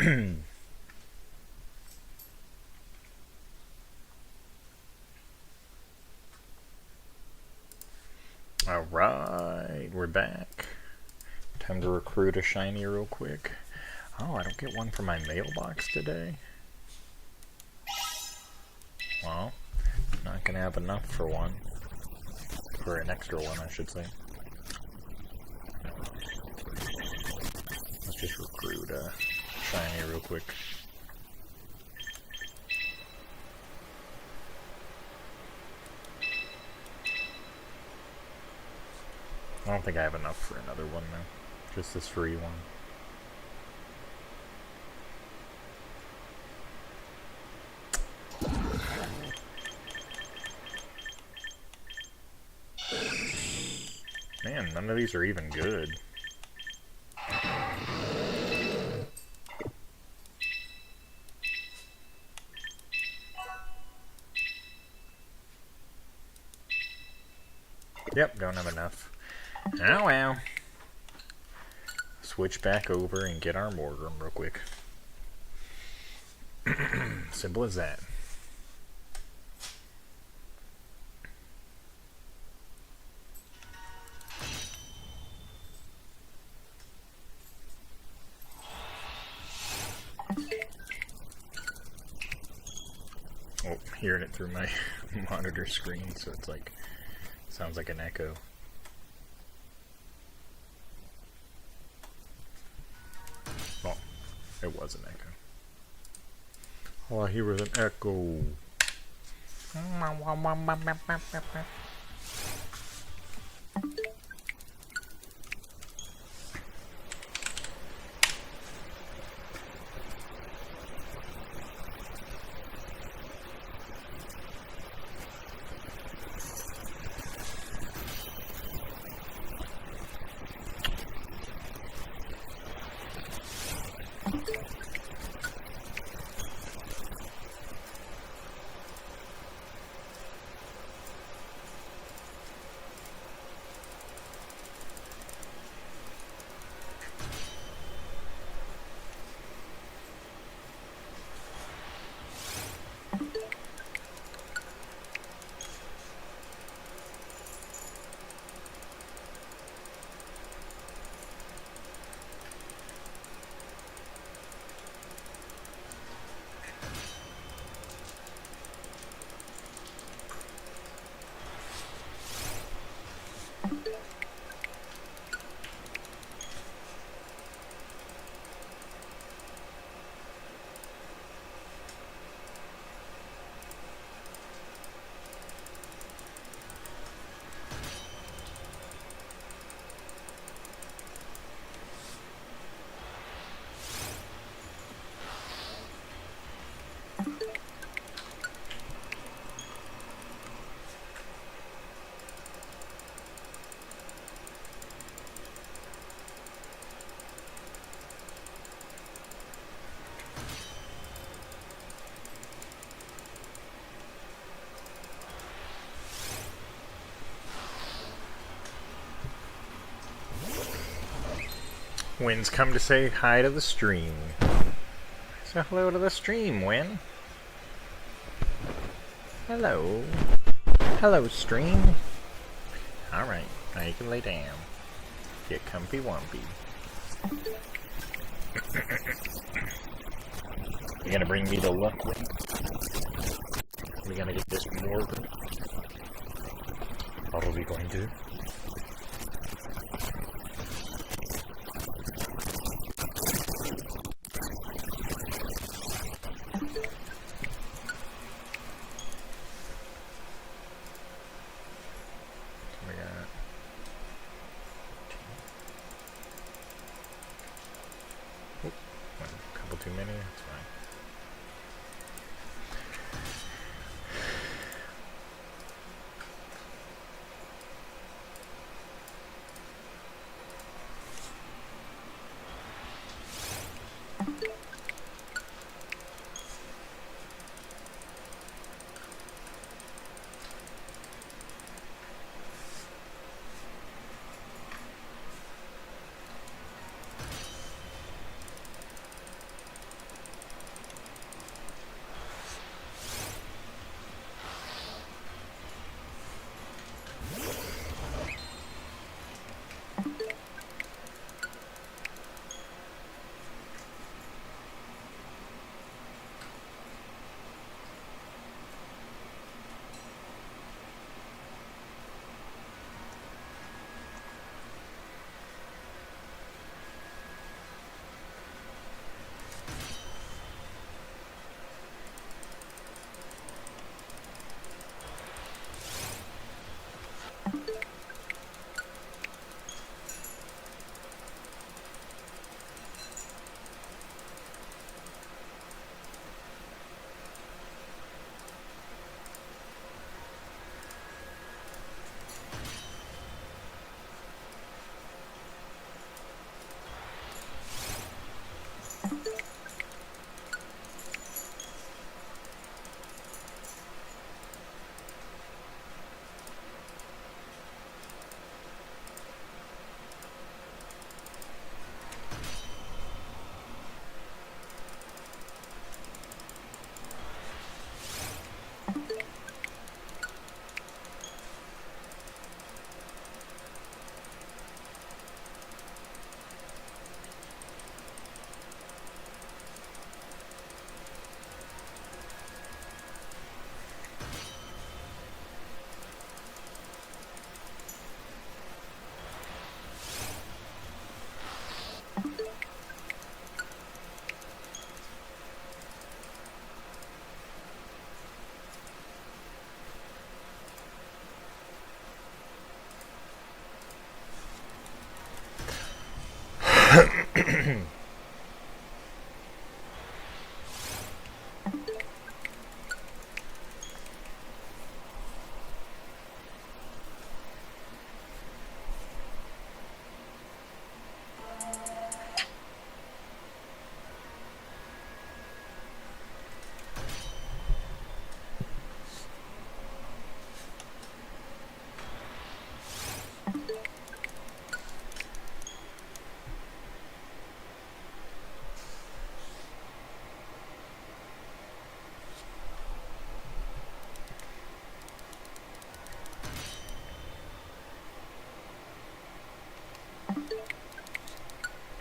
Alright, we're back. Time to recruit a shiny real quick. Oh, I don't get one for my mailbox today. Well, not gonna have enough for one. For an extra one, I should say. Let's just recruit a shiny real quick. I don't think I have enough for another one though. Just this free one. Man, none of these are even good. Yep, don't have enough. Oh well. Switch back over and get our Morgrem real quick. Simple as that. Oh, hearing it through my monitor screen, so it's like, sounds like an echo. Oh, it was an echo. Oh, I hear an echo. Wynn's come to say hi to the stream. Say hello to the stream, Wynn. Hello. Hello, stream. Alright, now you can lay down. Get comfy wumpy. You gonna bring me to luck, Wynn? We gonna get this Morgrem? What are we going to?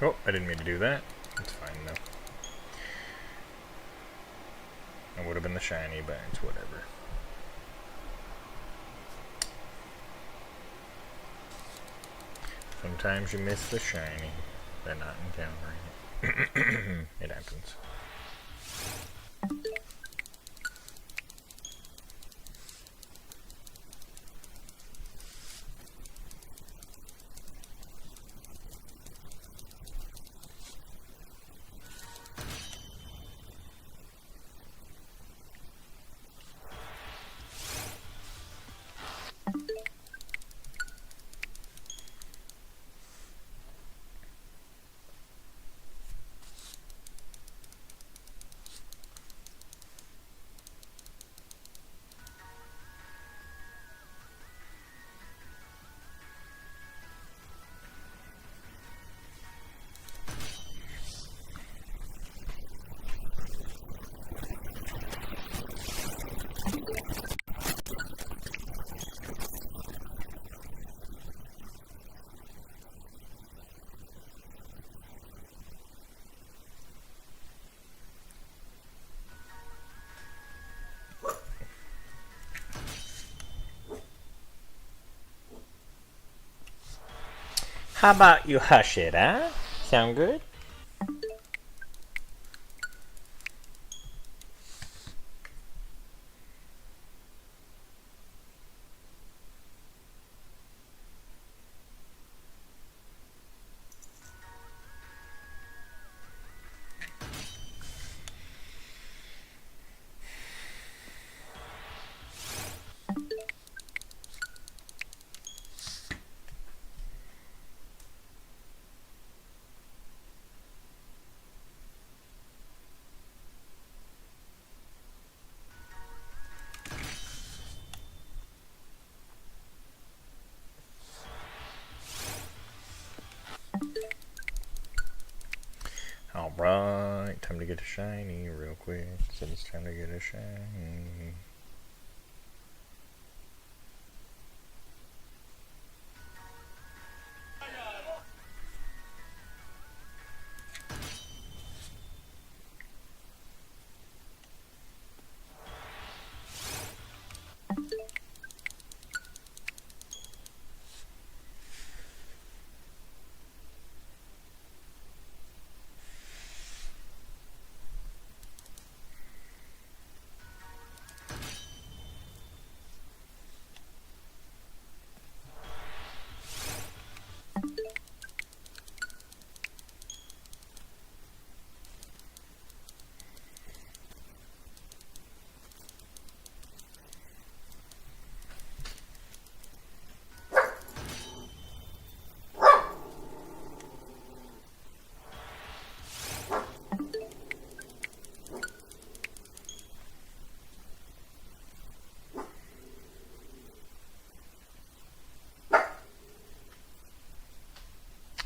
Oh, I didn't mean to do that. It's fine though. It would have been the shiny, but it's whatever. Sometimes you miss the shiny by not encountering it. It happens. How about you hush it, huh? Sound good? Alright, time to get a shiny real quick. So it's time to get a shiny.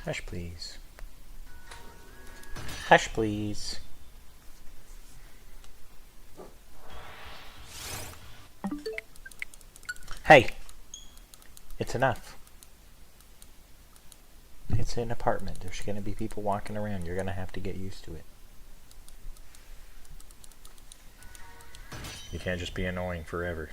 Hush, please. Hush, please. Hey! It's enough. It's an apartment. There's going to be people walking around. You're going to have to get used to it. You can't just be annoying forever.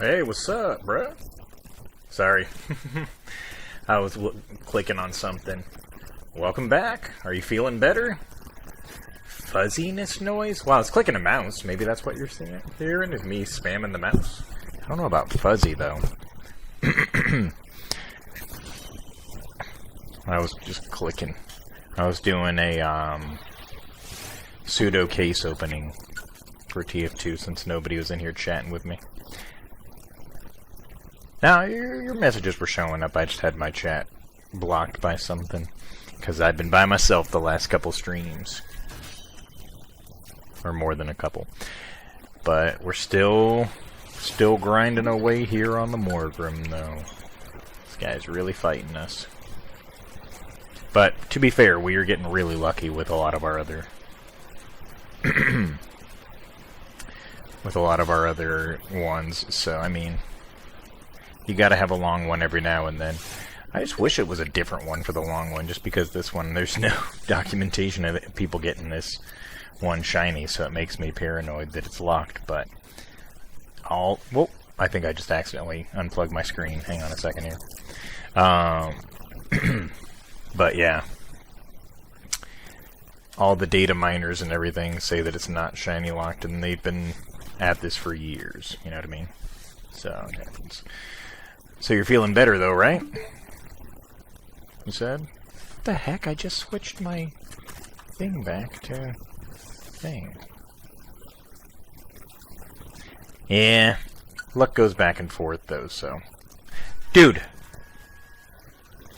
Hey, what's up, bruh? Sorry. I was clicking on something. Welcome back. Are you feeling better? Fuzziness noise? Wow, it's clicking a mouse. Maybe that's what you're hearing, is me spamming the mouse. I don't know about fuzzy, though. I was just clicking. I was doing a pseudo case opening for TF2 since nobody was in here chatting with me. Now, your messages were showing up. I just had my chat blocked by something. Because I've been by myself the last couple streams. Or more than a couple. But we're still grinding away here on the Morgrem, though. This guy's really fighting us. But, to be fair, we are getting really lucky with a lot of our other... with a lot of our other ones. So, I mean... you gotta have a long one every now and then. I just wish it was a different one for the long one, just because this one, there's no documentation of it, people getting this one shiny, so it makes me paranoid that it's locked, but well, I think I just accidentally unplugged my screen. Hang on a second here. But yeah. All the data miners and everything say that it's not shiny locked, and they've been at this for years, you know what I mean? So, it happens. So you're feeling better though, right? You said? What the heck? I just switched my thing back to thing. Yeah. Luck goes back and forth though, so. Dude!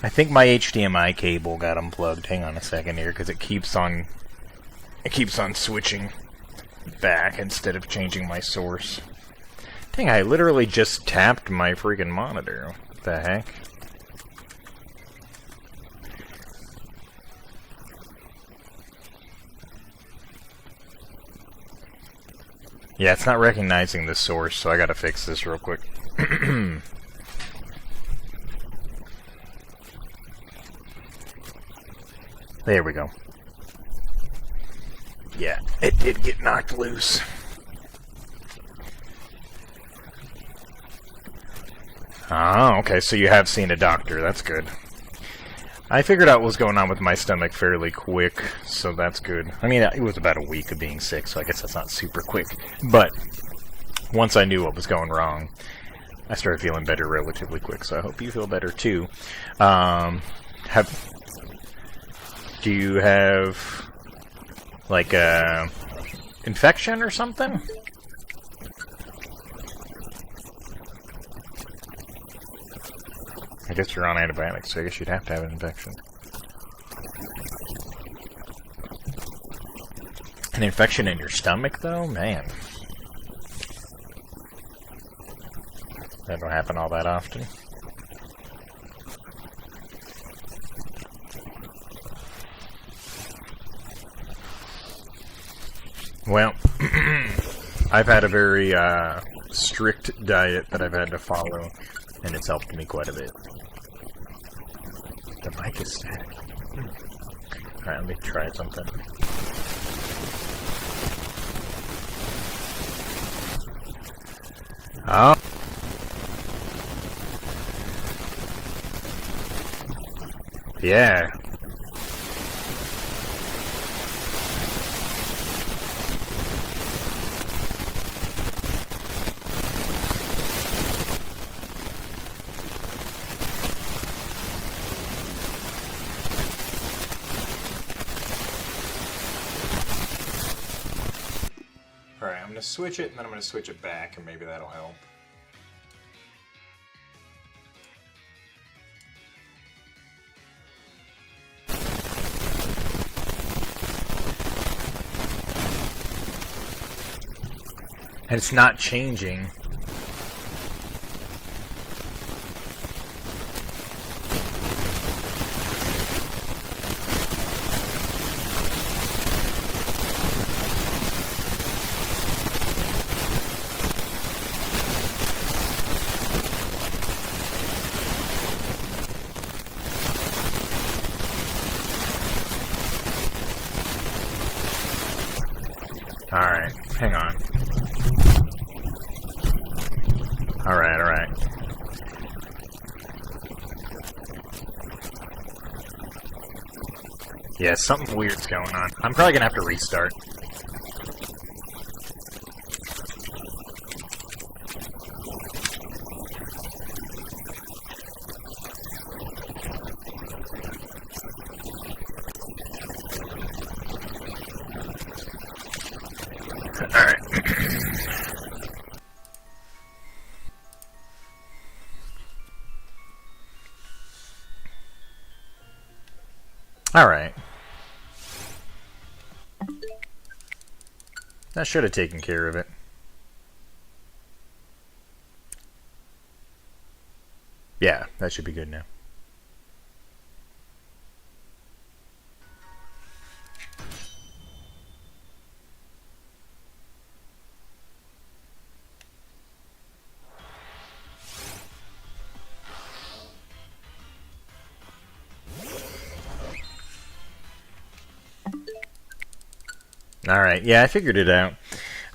I think my HDMI cable got unplugged. Hang on a second here, because it keeps on switching back instead of changing my source. Dang, I literally just tapped my freaking monitor. What the heck? Yeah, it's not recognizing the source, so I gotta fix this real quick. There we go. Yeah, it did get knocked loose. Oh, okay, so you have seen a doctor. That's good. I figured out what was going on with my stomach fairly quick, so that's good. I mean, it was about a week of being sick, so I guess that's not super quick. But once I knew what was going wrong, I started feeling better relatively quick, so I hope you feel better too. Do you have, like, a infection or something? I guess you're on antibiotics, so I guess you'd have to have an infection. An infection in your stomach, though? Man. That don't happen all that often. Well, I've had a very strict diet that I've had to follow, and it's helped me quite a bit. The mic is static. Alright, let me try something. Oh. Yeah. Alright, I'm going to switch it, and then I'm going to switch it back, and maybe that'll help. And it's not changing. Alright, hang on. Alright. Alright, alright. Yeah, something weird's going on. I'm probably gonna have to restart. Alright. Alright. That should have taken care of it. Yeah, that should be good now. Alright, yeah, I figured it out.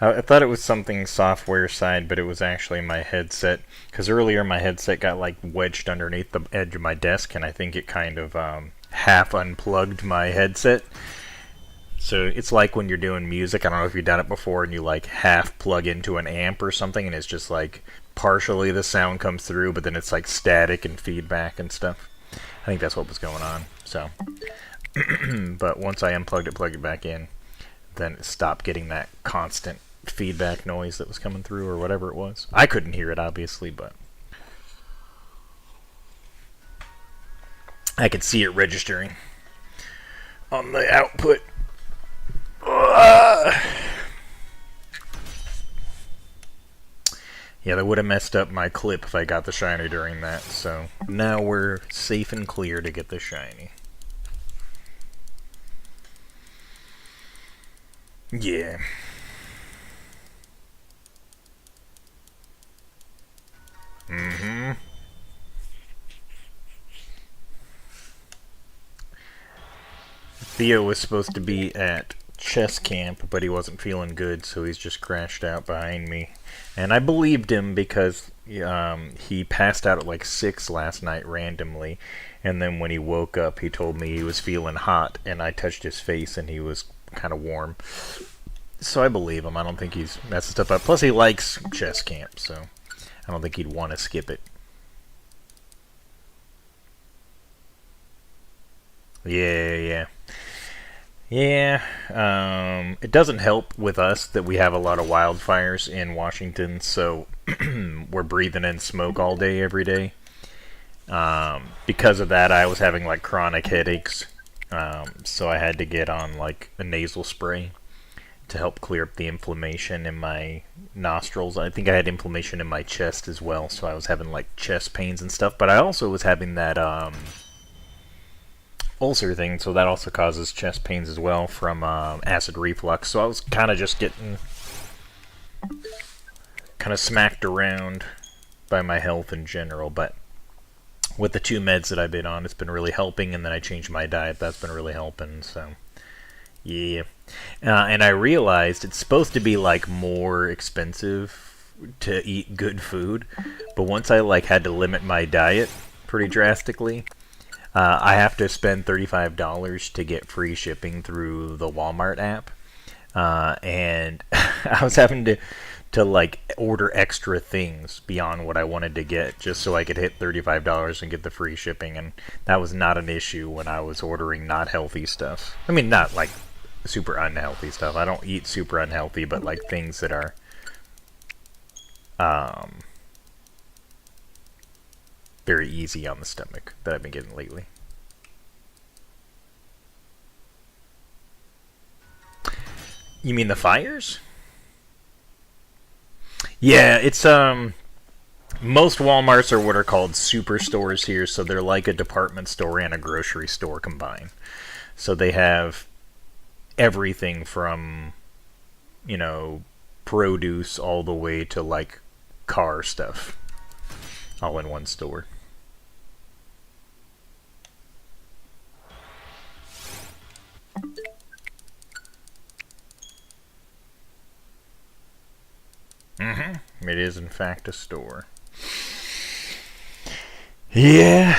I thought it was something software side, but it was actually my headset. Because earlier my headset got like wedged underneath the edge of my desk, and I think it kind of half unplugged my headset. So it's like when you're doing music, I don't know if you've done it before, and you like half plug into an amp or something, and it's just like partially the sound comes through, but then it's like static and feedback and stuff. I think that's what was going on. So, but once I unplugged it, plugged it back in, then it stopped getting that constant feedback noise that was coming through or whatever it was. I couldn't hear it, obviously, but I could see it registering on the output. Yeah, that would have messed up my clip if I got the shiny during that, so now we're safe and clear to get the shiny. Yeah. Mm-hmm. Theo was supposed to be at chess camp, but he wasn't feeling good, so he's just crashed out behind me. And I believed him because he passed out at like 6 last night randomly, and then when he woke up, he told me he was feeling hot, and I touched his face, and he was kind of warm. So I believe him. I don't think he's messing stuff up. Plus, he likes chess camp, so I don't think he'd want to skip it. Yeah. It doesn't help with us that we have a lot of wildfires in Washington, so we're breathing in smoke all day, every day. Because of that, I was having like chronic headaches, so I had to get on like a nasal spray to help clear up the inflammation in my nostrils. I think I had inflammation in my chest as well, so I was having like chest pains and stuff, but I also was having that ulcer thing, so that also causes chest pains as well from acid reflux. So I was kind of just getting kind of smacked around by my health in general, but with the 2 meds that I've been on, it's been really helping, and then I changed my diet. That's been really helping, so yeah. And I realized it's supposed to be like more expensive to eat good food, but once I like had to limit my diet pretty drastically, I have to spend $35 to get free shipping through the Walmart app, and I was having to like order extra things beyond what I wanted to get just so I could hit $35 and get the free shipping, and that was not an issue when I was ordering not healthy stuff. I mean, not like super unhealthy stuff. I don't eat super unhealthy, but like things that are very easy on the stomach that I've been getting lately. You mean the fires? Yeah, it's most Walmarts are what are called superstores here, so they're like a department store and a grocery store combined. So they have everything from, you know, produce all the way to like car stuff all in one store. It is in fact a store. Yeah.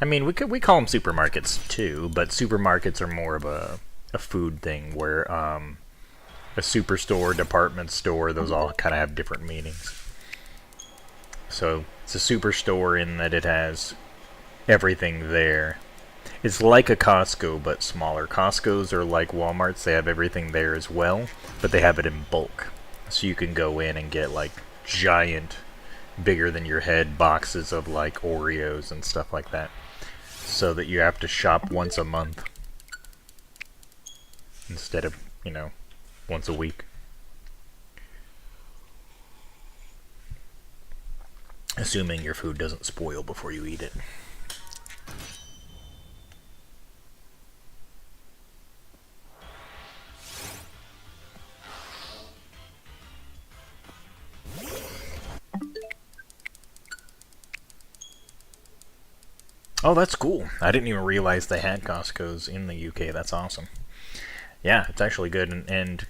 I mean, we call them supermarkets too, but supermarkets are more of a food thing where a superstore, department store, those all kind of have different meanings. So it's a superstore in that it has everything there. It's like a Costco, but smaller. Costco's are like Walmart's. They have everything there as well, but they have it in bulk. So you can go in and get like giant, bigger than your head boxes of like Oreos and stuff like that. So that you have to shop once a month instead of, once a week. Assuming your food doesn't spoil before you eat it. Oh, that's cool. I didn't even realize they had Costco's in the UK. That's awesome. Yeah, it's actually good, and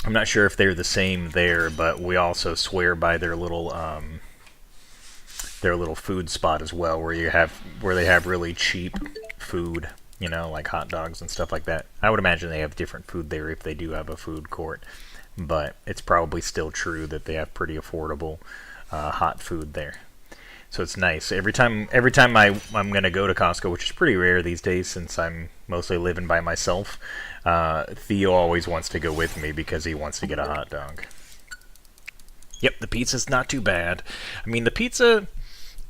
I'm not sure if they're the same there, but we also swear by their little food spot as well, where they have really cheap food, like hot dogs and stuff like that. I would imagine they have different food there if they do have a food court, but it's probably still true that they have pretty affordable hot food there. So it's nice. Every time I'm gonna go to Costco, which is pretty rare these days since I'm mostly living by myself, Theo always wants to go with me because he wants to get a hot dog. Yep, the pizza's not too bad. I mean, the pizza,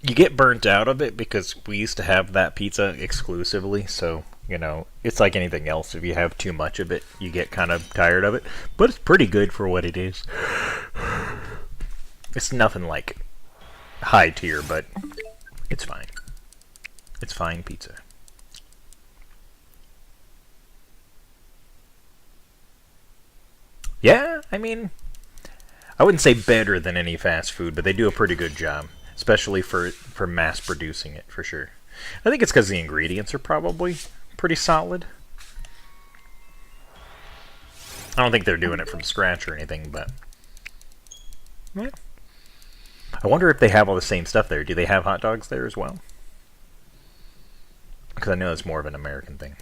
you get burnt out of it because we used to have that pizza exclusively, so, it's like anything else. If you have too much of it, you get kind of tired of it. But it's pretty good for what it is. It's nothing like high tier, but it's fine. It's fine pizza. Yeah, I mean, I wouldn't say better than any fast food, but they do a pretty good job, especially for mass producing it, for sure. I think it's because the ingredients are probably pretty solid. I don't think they're doing it from scratch or anything, but yeah. I wonder if they have all the same stuff there. Do they have hot dogs there as well? Because I know it's more of an American thing.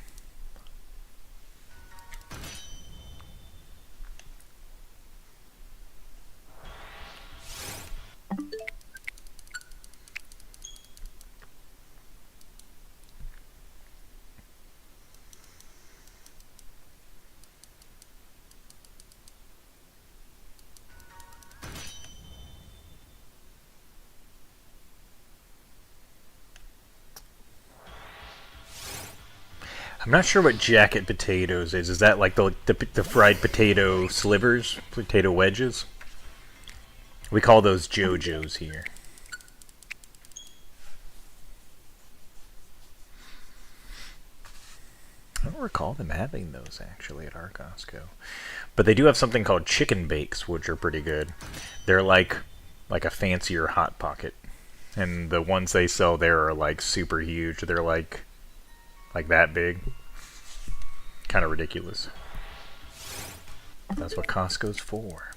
I'm not sure what jacket potatoes is. Is that like the fried potato slivers, potato wedges? We call those JoJo's here. I don't recall them having those actually at our Costco, but they do have something called chicken bakes, which are pretty good. They're like a fancier hot pocket, and the ones they sell there are like super huge. They're like that big. Kind of ridiculous. That's what Costco's for.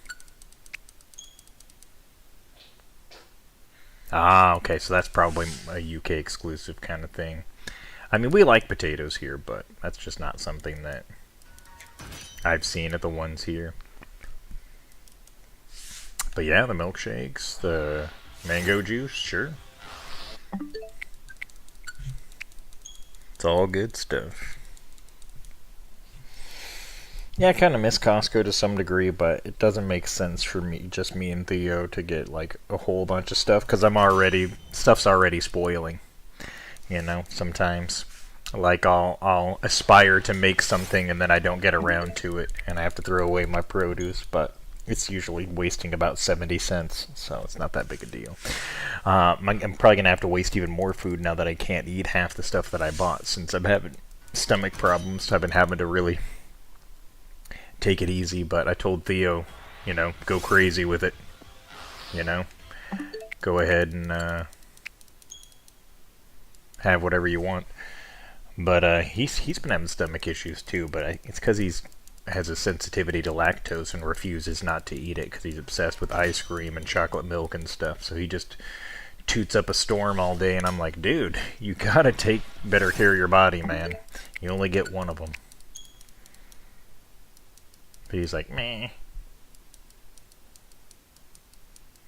Ah, okay, so that's probably a UK exclusive kind of thing. I mean, we like potatoes here, but that's just not something that I've seen at the ones here. But yeah, the milkshakes, the mango juice, sure. It's all good stuff. Yeah, I kind of miss Costco to some degree, but it doesn't make sense for me, just me and Theo, to get like a whole bunch of stuff because stuff's already spoiling. Sometimes like I'll aspire to make something and then I don't get around to it and I have to throw away my produce, but it's usually wasting about 70 cents, so it's not that big a deal. I'm probably gonna have to waste even more food now that I can't eat half the stuff that I bought since I'm having stomach problems. I've been having to really take it easy, but I told Theo, go crazy with it. Go ahead and have whatever you want. But he's been having stomach issues too, but it's because has a sensitivity to lactose and refuses not to eat it because he's obsessed with ice cream and chocolate milk and stuff. So he just toots up a storm all day, and I'm like, dude, you gotta take better care of your body, man. You only get one of them. But he's like, meh.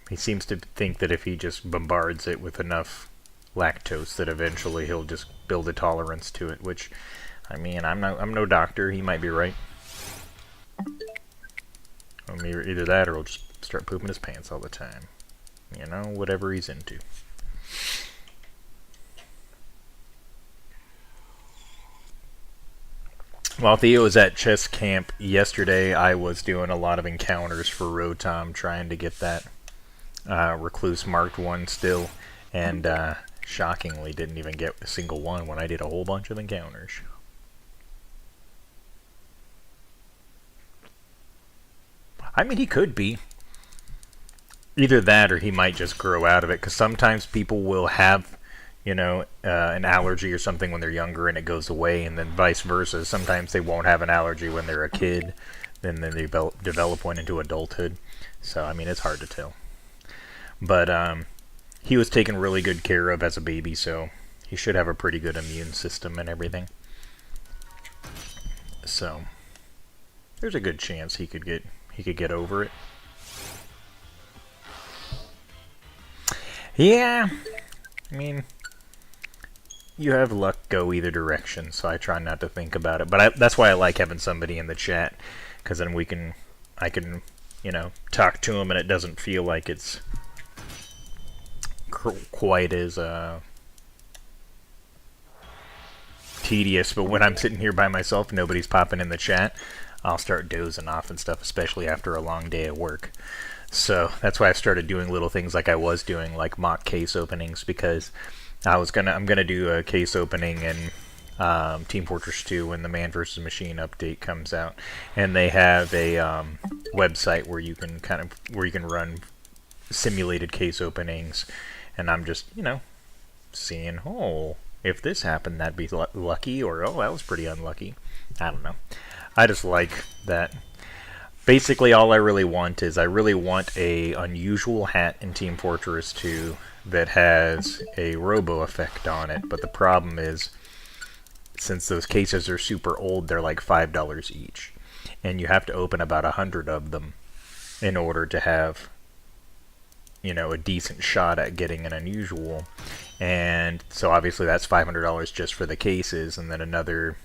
He seems to think that if he just bombards it with enough lactose that eventually he'll just build a tolerance to it, which, I mean, I'm no doctor. He might be right. I mean, either that or he'll just start pooping his pants all the time. You know, whatever he's into. While Theo was at chess camp yesterday, I was doing a lot of encounters for Rotom, trying to get that Recluse marked one still, and shockingly didn't even get a single one when I did a whole bunch of encounters. I mean, he could be. Either that or he might just grow out of it, because sometimes people will have, you know, an allergy or something when they're younger and it goes away, and then vice versa. Sometimes they won't have an allergy when they're a kid, then they develop one into adulthood. So, I mean, it's hard to tell. But he was taken really good care of as a baby, so he should have a pretty good immune system and everything. So, there's a good chance he could get over it. Yeah, I mean, you have luck go either direction, so I try not to think about it. But that's why I like having somebody in the chat, because then I can, you know, talk to him, and it doesn't feel like it's quite as tedious. But when I'm sitting here by myself, nobody's popping in the chat, I'll start dozing off and stuff, especially after a long day at work. So that's why I started doing little things like I was doing, like mock case openings, because I'm gonna do a case opening in Team Fortress 2 when the Man vs. Machine update comes out, and they have a website where you can run simulated case openings, and I'm just, you know, seeing, oh, if this happened, that'd be lucky, or oh, that was pretty unlucky. I don't know. I just like that. Basically, all I really want is a unusual hat in Team Fortress 2 that has a robo effect on it. But the problem is, since those cases are super old, they're like $5 each, and you have to open about 100 of them in order to have, you know, a decent shot at getting an unusual. And so obviously that's $500 just for the cases, and then another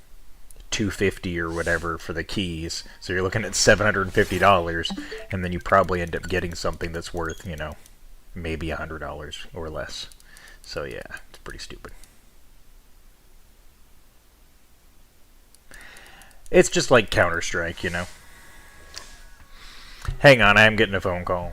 $250 or whatever for the keys. So you're looking at $750, and then you probably end up getting something that's worth, you know, maybe $100 or less. So yeah, it's pretty stupid. It's just like Counter-Strike, you know. Hang on, I am getting a phone call.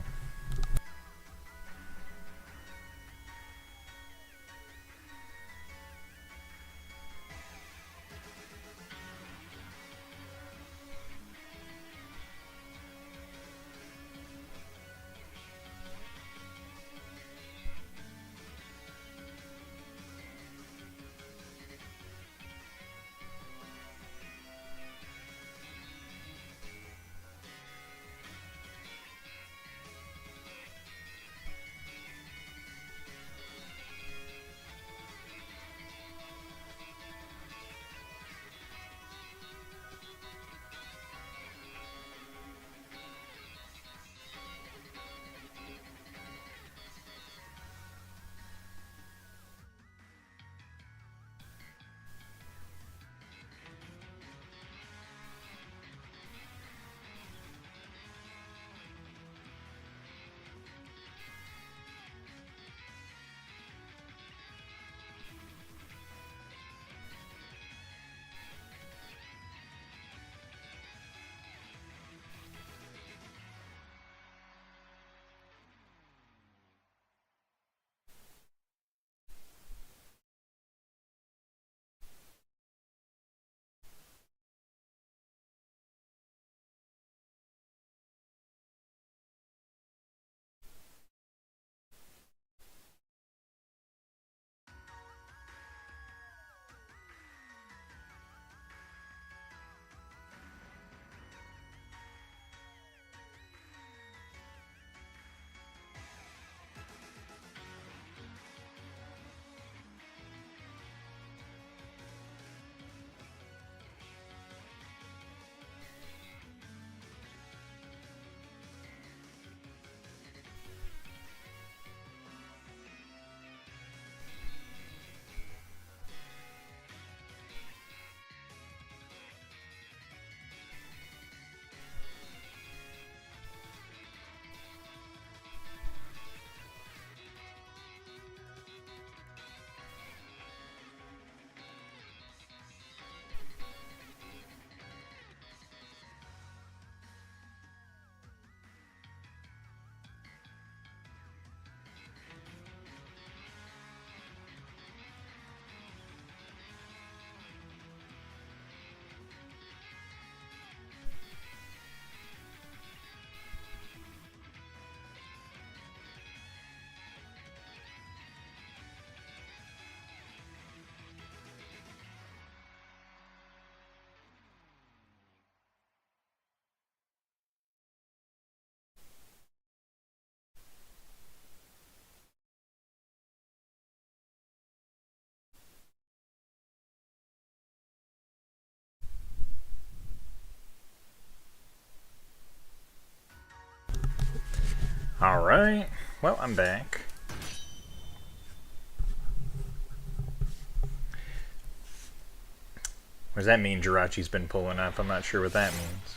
Alright, well, I'm back. What does that mean Jirachi's been pulling up? I'm not sure what that means.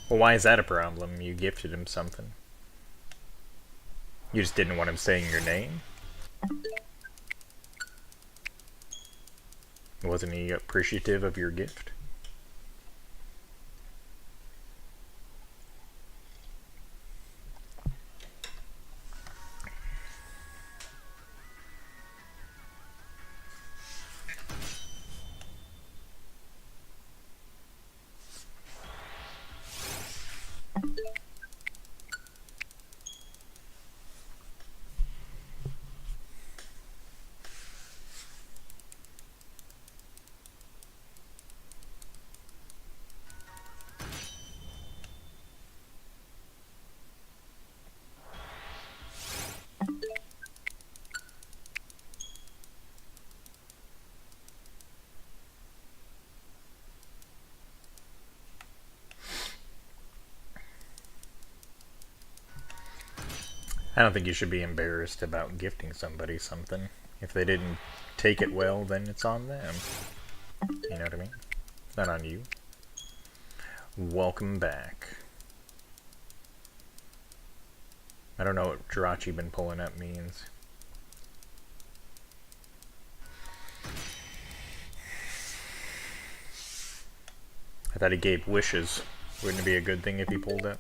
Well, why is that a problem? You gifted him something. You just didn't want him saying your name? Wasn't he appreciative of your gift? I don't think you should be embarrassed about gifting somebody something. If they didn't take it well, then it's on them. You know what I mean? It's not on you. Welcome back. I don't know what Jirachi been pulling up means. I thought he gave wishes. Wouldn't it be a good thing if he pulled up?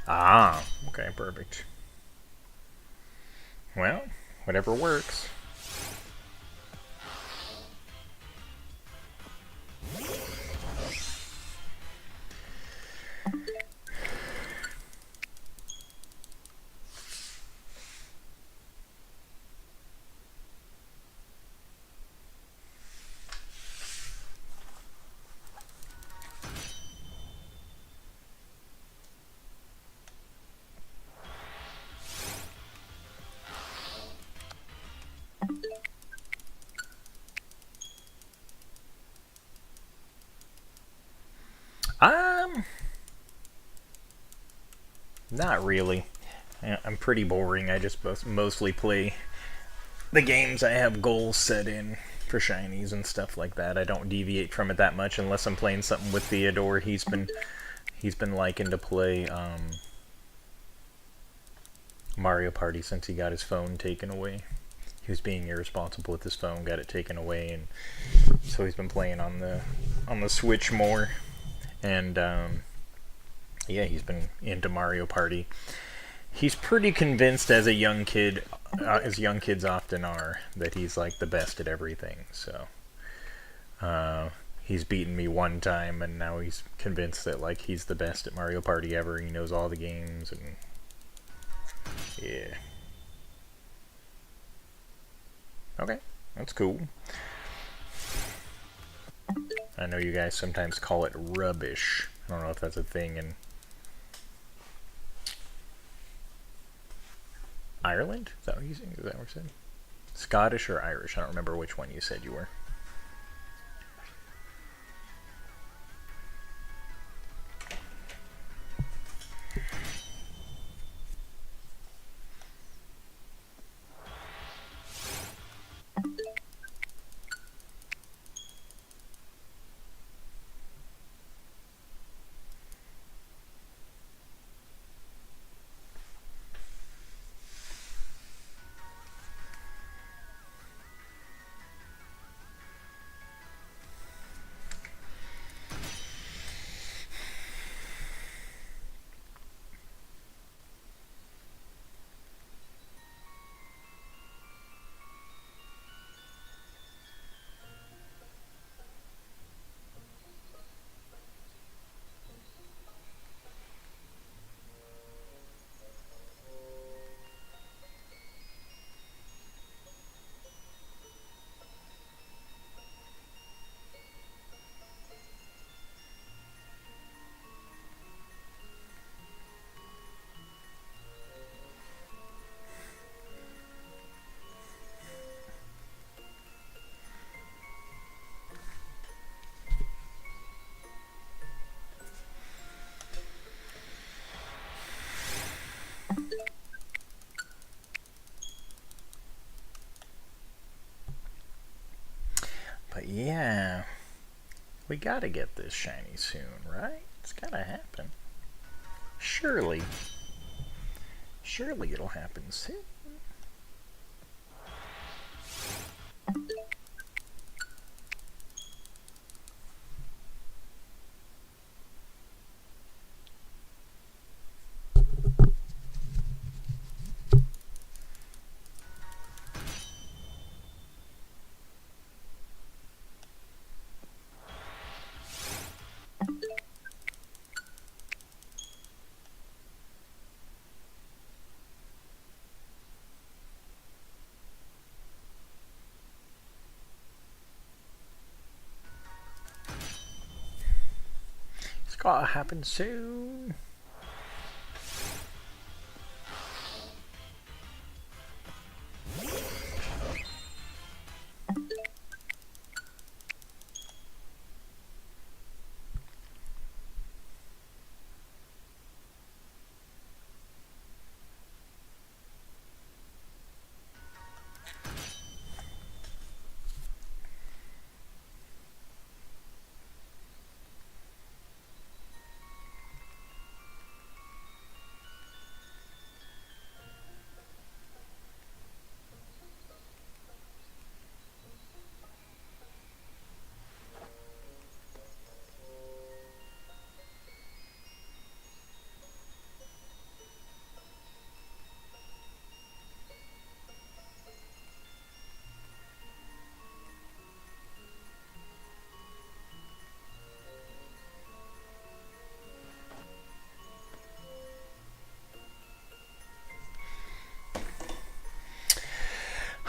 Ah, okay, perfect. Well, whatever works. Not really. I'm pretty boring. I just mostly play the games I have goals set in for shinies and stuff like that. I don't deviate from it that much unless I'm playing something with Theodore. He's been liking to play Mario Party since he got his phone taken away. He was being irresponsible with his phone, got it taken away, and so he's been playing on the Switch more. And yeah, he's been into Mario Party. He's pretty convinced as a young kid, as young kids often are, that he's like the best at everything. So he's beaten me one time, and now he's convinced that like he's the best at Mario Party ever. He knows all the games, and yeah. Okay, that's cool. I know you guys sometimes call it rubbish. I don't know if that's a thing in Ireland? Is that what you said? Is that what you said? Scottish or Irish? I don't remember which one you said you were. We gotta get this shiny soon, right? It's gotta happen. Surely. Surely it'll happen soon. It's gotta happen soon.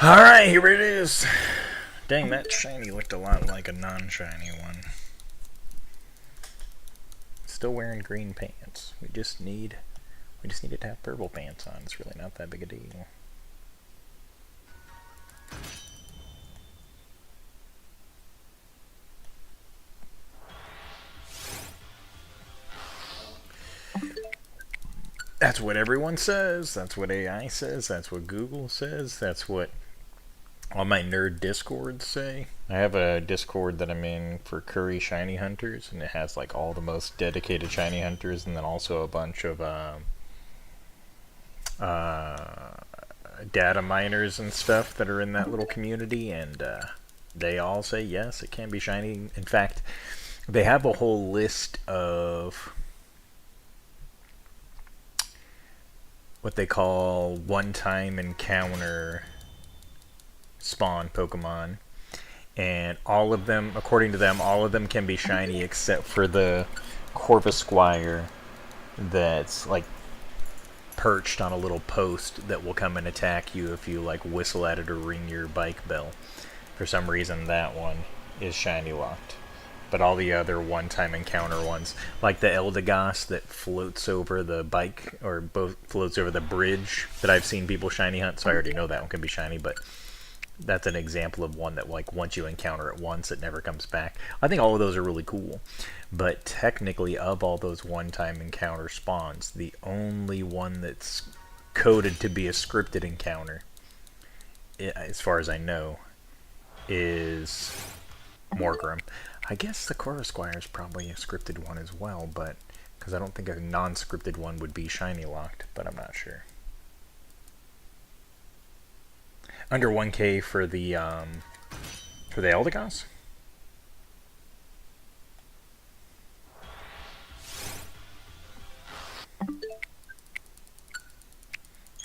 Alright, here it is. Dang, that shiny looked a lot like a non-shiny one. Still wearing green pants. We just needed to have purple pants on. It's really not that big a deal. That's what everyone says. That's what AI says. That's what Google says. That's what all my nerd discords say. I have a discord that I'm in for curry shiny hunters, and it has like all the most dedicated shiny hunters, and then also a bunch of data miners and stuff that are in that little community, and they all say yes, it can be shiny. In fact, they have a whole list of what they call one-time encounter spawn Pokemon, and all of them, according to them, all of them can be shiny except for the Corvisquire that's like perched on a little post that will come and attack you if you like whistle at it or ring your bike bell. For some reason that one is shiny locked. But all the other one-time encounter ones, like the Eldegoss that floats over the bike, or both floats over the bridge that I've seen people shiny hunt, so I already know that one can be shiny, but that's an example of one that, like, once you encounter it once, it never comes back. I think all of those are really cool. But technically, of all those one-time encounter spawns, the only one that's coded to be a scripted encounter, as far as I know, is Morgrem. I guess the Corvisquire is probably a scripted one as well, but because I don't think a non-scripted one would be shiny locked, but I'm not sure. Under 1K for the Eldegoss?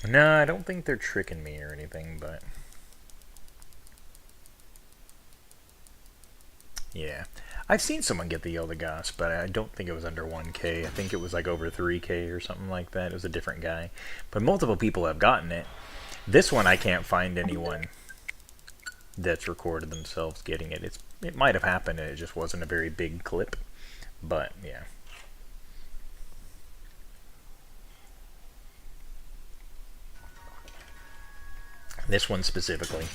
No, I don't think they're tricking me or anything, but yeah. I've seen someone get the Eldegoss, but I don't think it was under 1K. I think it was like over 3K or something like that. It was a different guy. But multiple people have gotten it. This one I can't find anyone that's recorded themselves getting it. It might have happened and it just wasn't a very big clip. But yeah. This one specifically,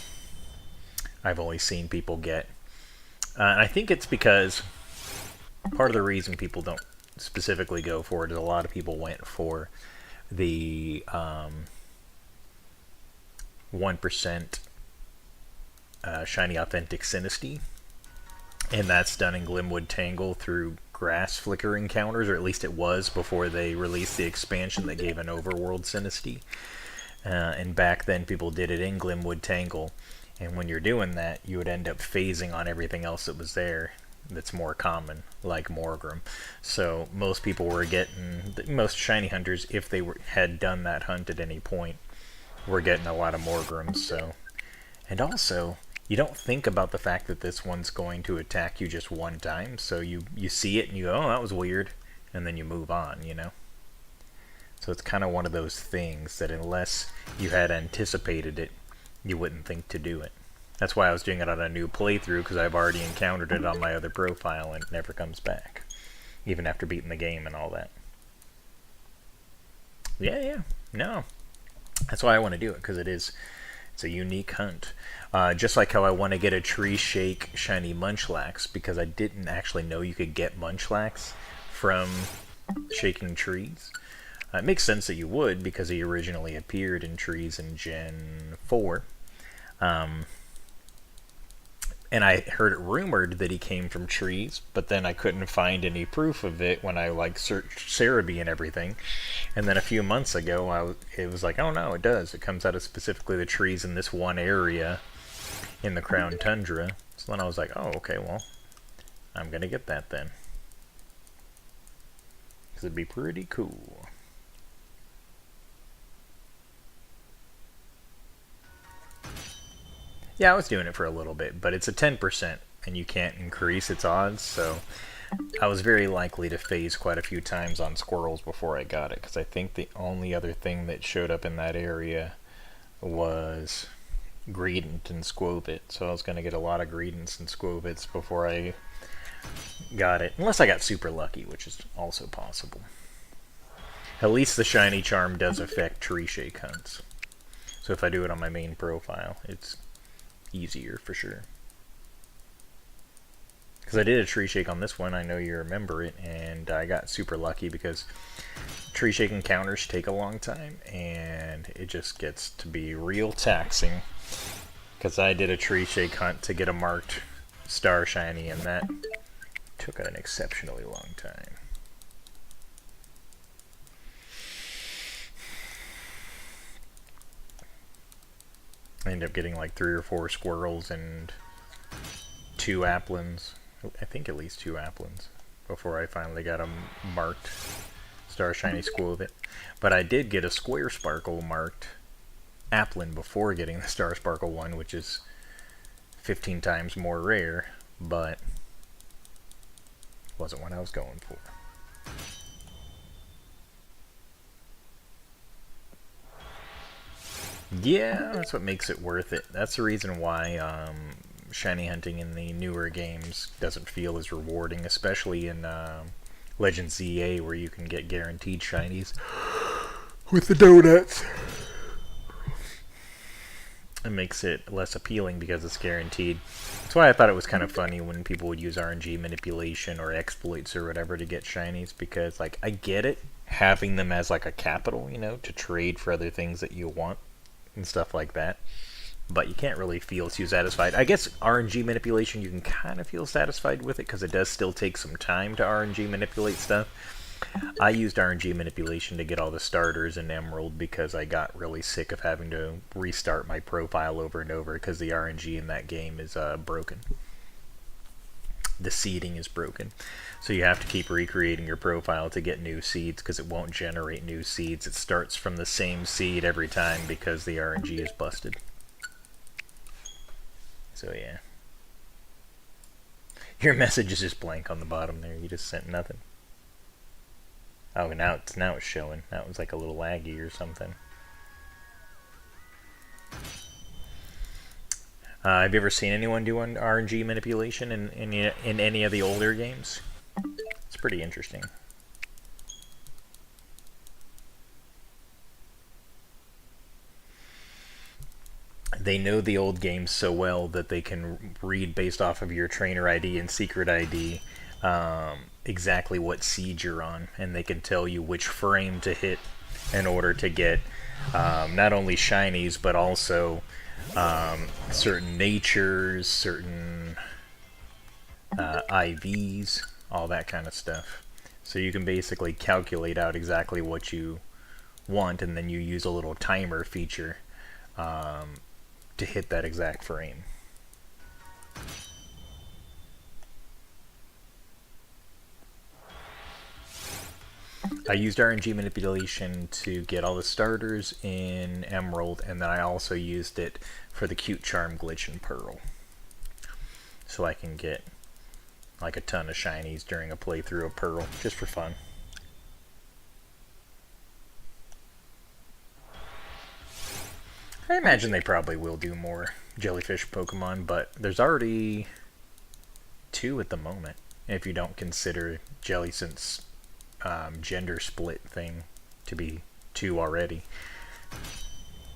I've only seen people get. And I think it's because part of the reason people don't specifically go for it is a lot of people went for the 1% shiny authentic Sinistea, and that's done in Glimwood Tangle through grass flicker encounters, or at least it was before they released the expansion that gave an overworld Sinisty. And back then people did it in Glimwood Tangle, and when you're doing that, you would end up phasing on everything else that was there that's more common, like Morgrem. So most people were getting, most shiny hunters, if they had done that hunt at any point, were getting a lot of Morgrems. So, and also, you don't think about the fact that this one's going to attack you just one time, so you see it and you go, oh, that was weird, and then you move on, you know? So it's kind of one of those things that unless you had anticipated it, you wouldn't think to do it. That's why I was doing it on a new playthrough, because I've already encountered it on my other profile and it never comes back, even after beating the game and all that. Yeah, no. That's why I want to do it, because it's a unique hunt. Just like how I want to get a Tree Shake Shiny Munchlax, because I didn't actually know you could get Munchlax from shaking trees. It makes sense that you would, because he originally appeared in trees in Gen 4. And I heard it rumored that he came from trees, but then I couldn't find any proof of it when I searched Cerebi and everything. And then a few months ago, it was like, oh no, it does. It comes out of specifically the trees in this one area in the Crown Tundra. So then I was like, oh, okay, well, I'm gonna get that then, because it'd be pretty cool. Yeah, I was doing it for a little bit, but it's a 10%, and you can't increase its odds, so I was very likely to phase quite a few times on squirrels before I got it, because I think the only other thing that showed up in that area was Greedent and Squovit, so I was going to get a lot of Greedents and Squovits before I got it, unless I got super lucky, which is also possible. At least the Shiny Charm does affect Tree Shake hunts, so if I do it on my main profile, it's easier for sure. Because I did a Tree Shake on this one, I know you remember it, and I got super lucky because Tree Shake encounters take a long time, and it just gets to be real taxing. Because I did a Tree Shake hunt to get a marked Star Shiny, and that took an exceptionally long time. I ended up getting like 3 or 4 squirrels and 2 applins. I think at least 2 applins before I finally got a marked Star Shiny Squovit. But I did get a Square Sparkle marked applin before getting the Star Sparkle one, which is 15 times more rare, but wasn't what I was going for. Yeah, that's what makes it worth it. That's the reason why shiny hunting in the newer games doesn't feel as rewarding, especially in Legends ZA, where you can get guaranteed shinies with the donuts. It makes it less appealing because it's guaranteed. That's why I thought it was kind of funny when people would use RNG manipulation or exploits or whatever to get shinies, because like I get it, having them as like a capital, you know, to trade for other things that you want and stuff like that, but you can't really feel too satisfied. I guess RNG manipulation, you can kind of feel satisfied with it because it does still take some time to RNG manipulate stuff. I used RNG manipulation to get all the starters in Emerald because I got really sick of having to restart my profile over and over because the RNG in that game is broken. The seeding is broken. So you have to keep recreating your profile to get new seeds because it won't generate new seeds. It starts from the same seed every time because the RNG is busted. So yeah. Your message is just blank on the bottom there. You just sent nothing. Oh, now it's showing. That was like a little laggy or something. Have you ever seen anyone do RNG manipulation in any of the older games? It's pretty interesting. They know the old games so well that they can read based off of your trainer ID and secret ID exactly what seed you're on, and they can tell you which frame to hit in order to get not only shinies but also certain natures, certain IVs, all that kind of stuff. So you can basically calculate out exactly what you want, and then you use a little timer feature to hit that exact frame. I used RNG manipulation to get all the starters in Emerald, and then I also used it for the cute charm glitch in Pearl. So I can get like a ton of shinies during a playthrough of Pearl, just for fun. I imagine they probably will do more jellyfish Pokemon, but there's already 2 at the moment, if you don't consider Jellicent's gender split thing to be 2 already.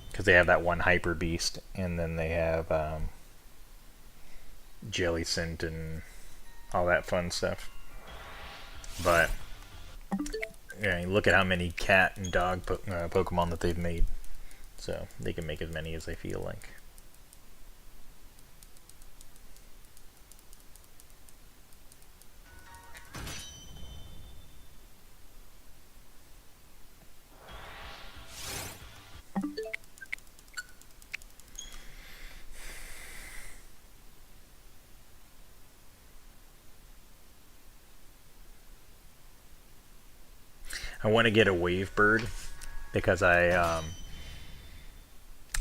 Because they have that one Hyper Beast, and then they have Jellicent and all that fun stuff. But yeah, look at how many cat and dog Pokemon that they've made. So they can make as many as they feel like. I want to get a Wave Bird because I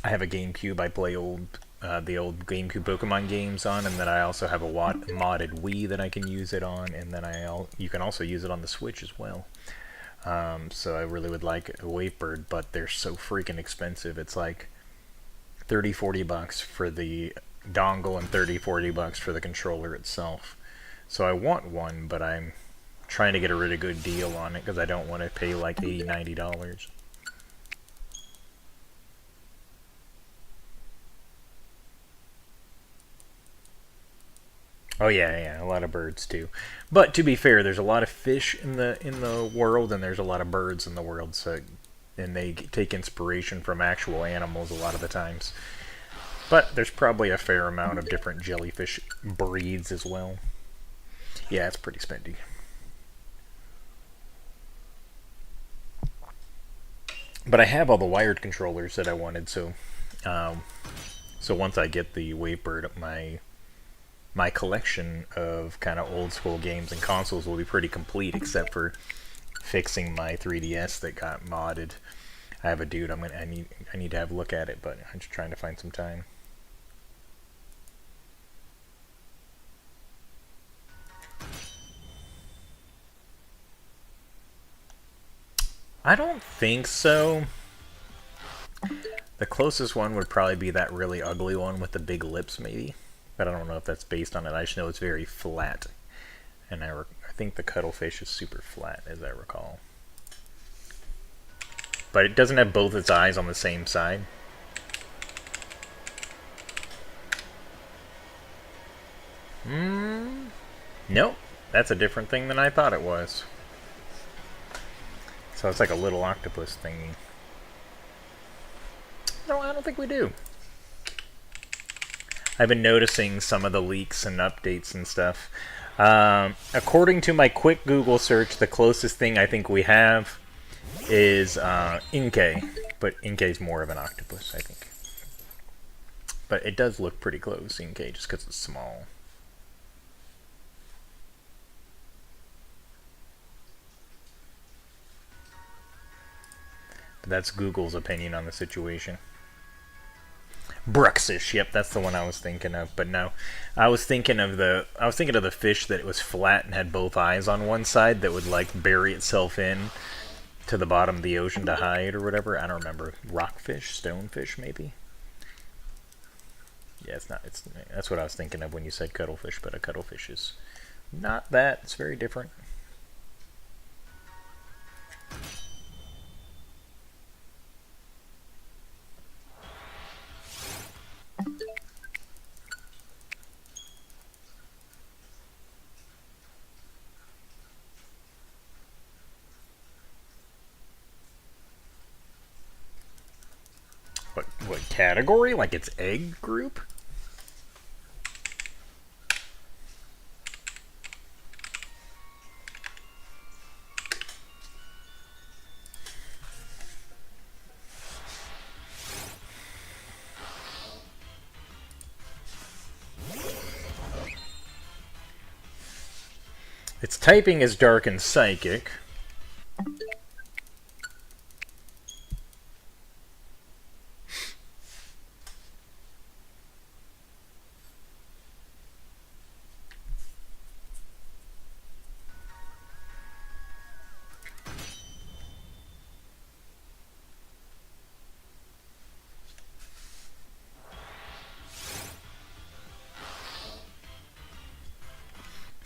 have a GameCube. I play the old GameCube Pokemon games on, and then I also have a modded Wii that I can use it on, and then you can also use it on the Switch as well. So I really would like a Wave Bird, but they're so freaking expensive. It's like $30-40 for the dongle and $30-40 for the controller itself. So I want one, but I'm trying to get a really good deal on it because I don't want to pay like $80-90. Oh yeah, a lot of birds too. But to be fair, there's a lot of fish in the world, and there's a lot of birds in the world. So, and they take inspiration from actual animals a lot of the times. But there's probably a fair amount of different jellyfish breeds as well. Yeah, it's pretty spendy. But I have all the wired controllers that I wanted, so once I get the Wavebird, my collection of kind of old school games and consoles will be pretty complete, except for fixing my 3DS that got modded. I have a dude. I need to have a look at it, but I'm just trying to find some time. I don't think so. The closest one would probably be that really ugly one with the big lips, maybe. But I don't know if that's based on it. I just know it's very flat. And I think the cuttlefish is super flat, as I recall. But it doesn't have both its eyes on the same side. Nope. That's a different thing than I thought it was. So it's like a little octopus thingy. No, I don't think we do. I've been noticing some of the leaks and updates and stuff. According to my quick Google search, the closest thing I think we have is Inkay. But Inkay's more of an octopus, I think. But it does look pretty close, Inkay, just because it's small. But that's Google's opinion on the situation. Bruxish, yep, that's the one I was thinking of. But no, I was thinking of the fish that was flat and had both eyes on one side that would like bury itself in to the bottom of the ocean to hide or whatever. I don't remember. Rockfish, stonefish, maybe. Yeah, that's what I was thinking of when you said cuttlefish. But a cuttlefish is not that. It's very different. What category? Like its egg group? Its typing is dark and psychic.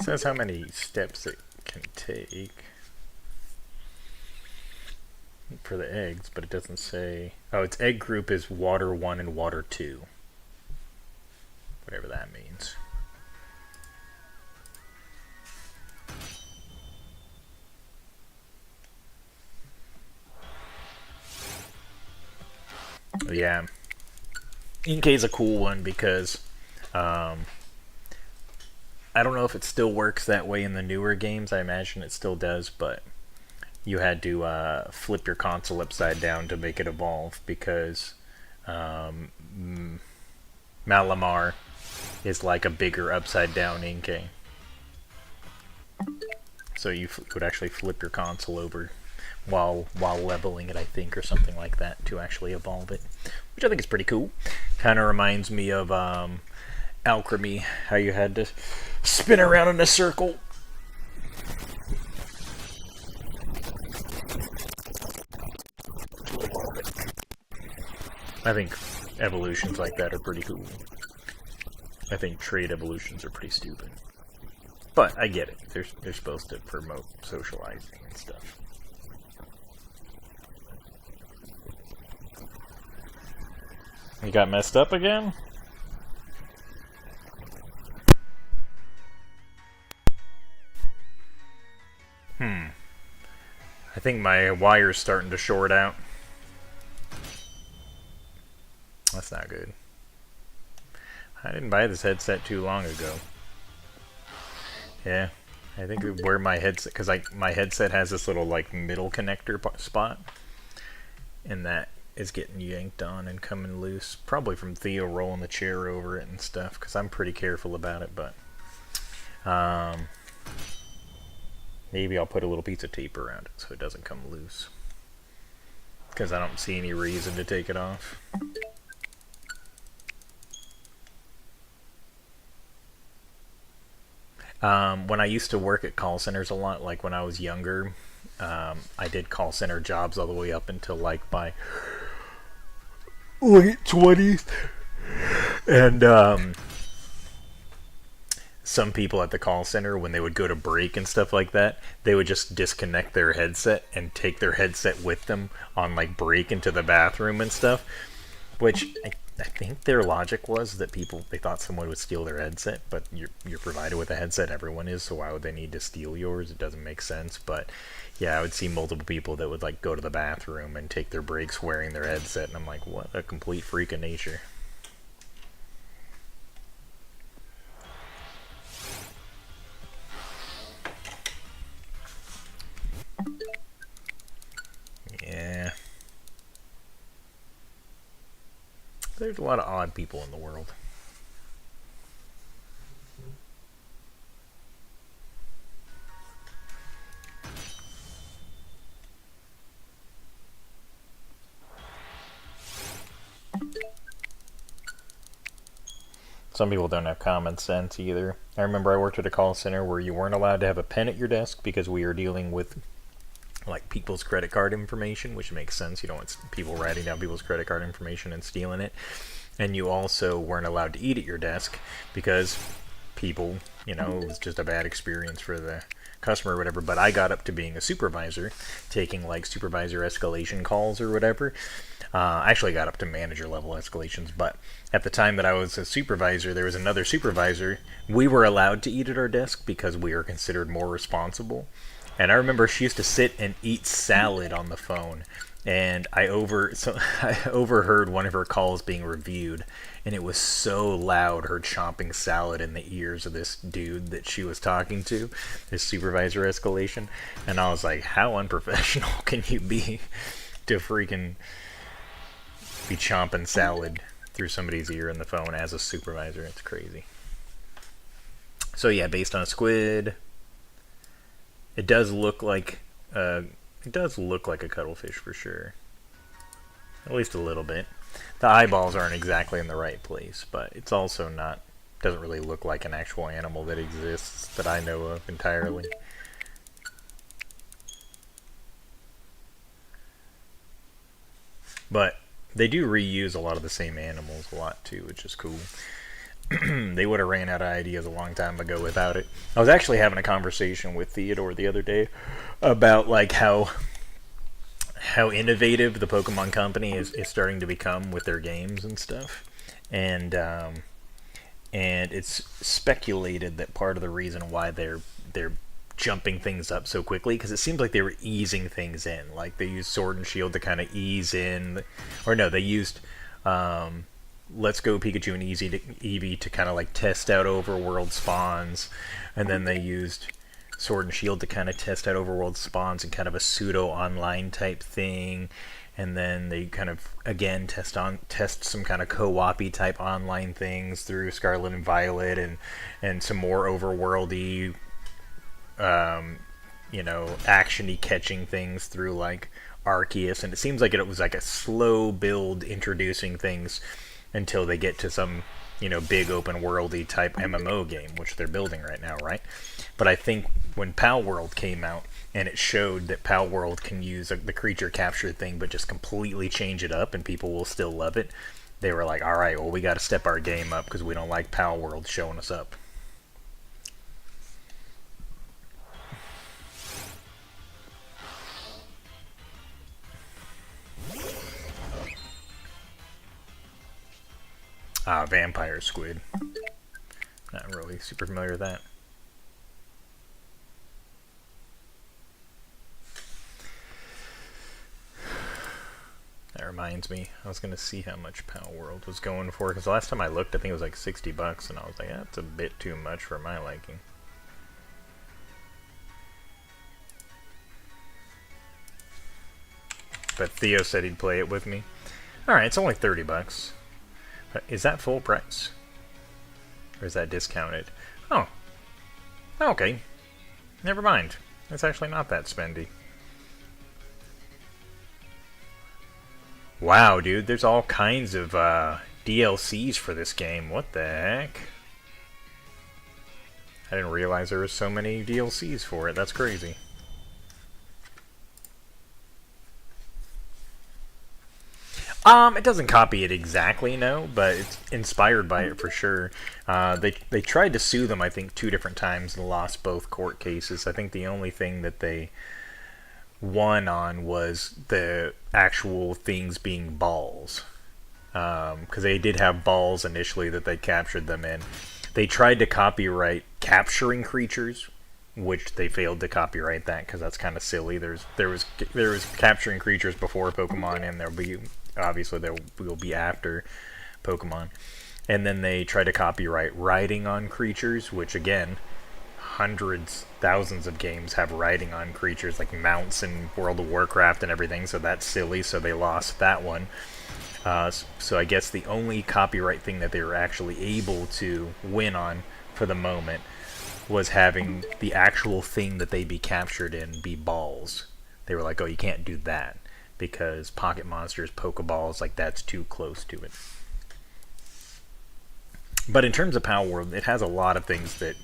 It says how many steps it can take for the eggs, but it doesn't say... Oh, its egg group is water 1 and water 2. Whatever that means. Yeah. Inkay's a cool one because... I don't know if it still works that way in the newer games. I imagine it still does, but you had to flip your console upside down to make it evolve because Malamar is like a bigger upside down Inkay. So you would actually flip your console over while leveling it, I think, or something like that to actually evolve it, which I think is pretty cool. Kind of reminds me of Alchemy, how you had to spin around in a circle. I think evolutions like that are pretty cool. I think trade evolutions are pretty stupid. But I get it. They're supposed to promote socializing and stuff. You got messed up again? I think my wire's starting to short out. That's not good. I didn't buy this headset too long ago. Yeah, I think where my headset, because my headset has this little like middle connector spot, and that is getting yanked on and coming loose. Probably from Theo rolling the chair over it and stuff, because I'm pretty careful about it, but maybe I'll put a little piece of tape around it so it doesn't come loose. Because I don't see any reason to take it off. When I used to work at call centers a lot, like when I was younger, I did call center jobs all the way up until like my late 20s. And some people at the call center, when they would go to break and stuff like that, they would just disconnect their headset and take their headset with them on like break into the bathroom and stuff, which I think their logic was that they thought someone would steal their headset, but you're provided with a headset, everyone is, so why would they need to steal yours? It doesn't make sense. But yeah, I would see multiple people that would like go to the bathroom and take their breaks wearing their headset, and I'm like, what a complete freak of nature. Yeah. There's a lot of odd people in the world. Some people don't have common sense either. I remember I worked at a call center where you weren't allowed to have a pen at your desk because we were dealing with like people's credit card information, which makes sense. You don't want people writing down people's credit card information and stealing it. And you also weren't allowed to eat at your desk because people, it was just a bad experience for the customer or whatever. But I got up to being a supervisor, taking like supervisor escalation calls or whatever. I actually got up to manager level escalations, but at the time that I was a supervisor, there was another supervisor. We were allowed to eat at our desk because we were considered more responsible. And I remember she used to sit and eat salad on the phone. And I overheard one of her calls being reviewed, and it was so loud, her chomping salad in the ears of this dude that she was talking to, this supervisor escalation. And I was like, how unprofessional can you be to freaking be chomping salad through somebody's ear in the phone as a supervisor? It's crazy. So yeah, based on a squid. It does look like a cuttlefish for sure. At least a little bit. The eyeballs aren't exactly in the right place, but it's also not, doesn't really look like an actual animal that exists that I know of entirely. But they do reuse a lot of the same animals a lot too, which is cool. They would have ran out of ideas a long time ago without it. I was actually having a conversation with Theodore the other day about like how innovative the Pokemon Company is starting to become with their games and stuff, and it's speculated that part of the reason why they're jumping things up so quickly, because it seems like they were easing things in. Like they used Sword and Shield to kind of ease in, or no, they used Let's Go Pikachu and Eevee to kind of like test out overworld spawns, and then they used Sword and Shield to kind of test out overworld spawns and kind of a pseudo online type thing, and then they kind of again test some kind of co-op-y type online things through Scarlet and Violet, and some more overworldy actiony catching things through like Arceus, and it seems like it was like a slow build introducing things until they get to some big open worldy type MMO game, which they're building right now, right? But I think when Pal World came out and it showed that Pal World can use the creature capture thing but just completely change it up and people will still love it, they were like, all right, well, we got to step our game up because we don't like Pal World showing us up. Vampire Squid. Not really super familiar with that. That reminds me, I was going to see how much Pal World was going for, because the last time I looked, I think it was like $60, and I was like, that's a bit too much for my liking. But Theo said he'd play it with me. Alright, it's only $30. Is that full price? Or is that discounted? Oh. Okay. Never mind. It's actually not that spendy. Wow, dude, there's all kinds of DLCs for this game. What the heck? I didn't realize there were so many DLCs for it. That's crazy. It doesn't copy it exactly, no, but it's inspired by it for sure. They tried to sue them, I think, 2 different times and lost both court cases. I think the only thing that they won on was the actual things being balls. Because they did have balls initially that they captured them in. They tried to copyright capturing creatures, which they failed to copyright that because that's kind of silly. There was capturing creatures before Pokemon, and there will be after Pokemon. And then they tried to copyright riding on creatures, which again, hundreds, thousands of games have riding on creatures like mounts in World of Warcraft and everything, so that's silly, so they lost that one. So I guess the only copyright thing that they were actually able to win on for the moment was having the actual thing that they'd be captured in be balls. They were like, oh, you can't do that because Pocket Monsters, Pokeballs, like that's too close to it. But in terms of Pal World, it has a lot of things that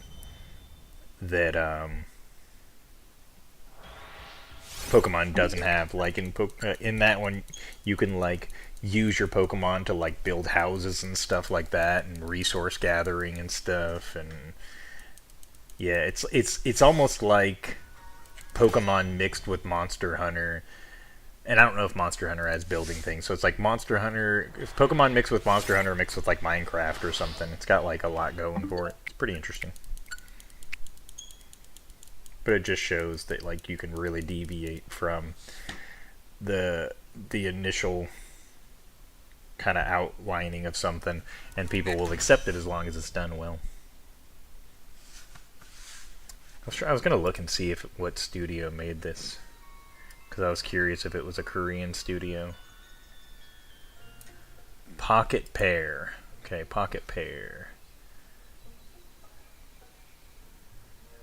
Pokemon doesn't have. Like in that one, you can like use your Pokemon to like build houses and stuff like that, and resource gathering and stuff. And yeah, it's almost like Pokemon mixed with Monster Hunter. And I don't know if Monster Hunter has building things, so it's like Monster Hunter, if Pokemon mixed with Monster Hunter mixed with like Minecraft or something. It's got like a lot going for it. It's pretty interesting. But it just shows that like you can really deviate from the initial kind of outlining of something, and people will accept it as long as it's done well. I was gonna look and see if what studio made this, because I was curious if it was a Korean studio. Pocket Pear. Okay, Pocket Pear.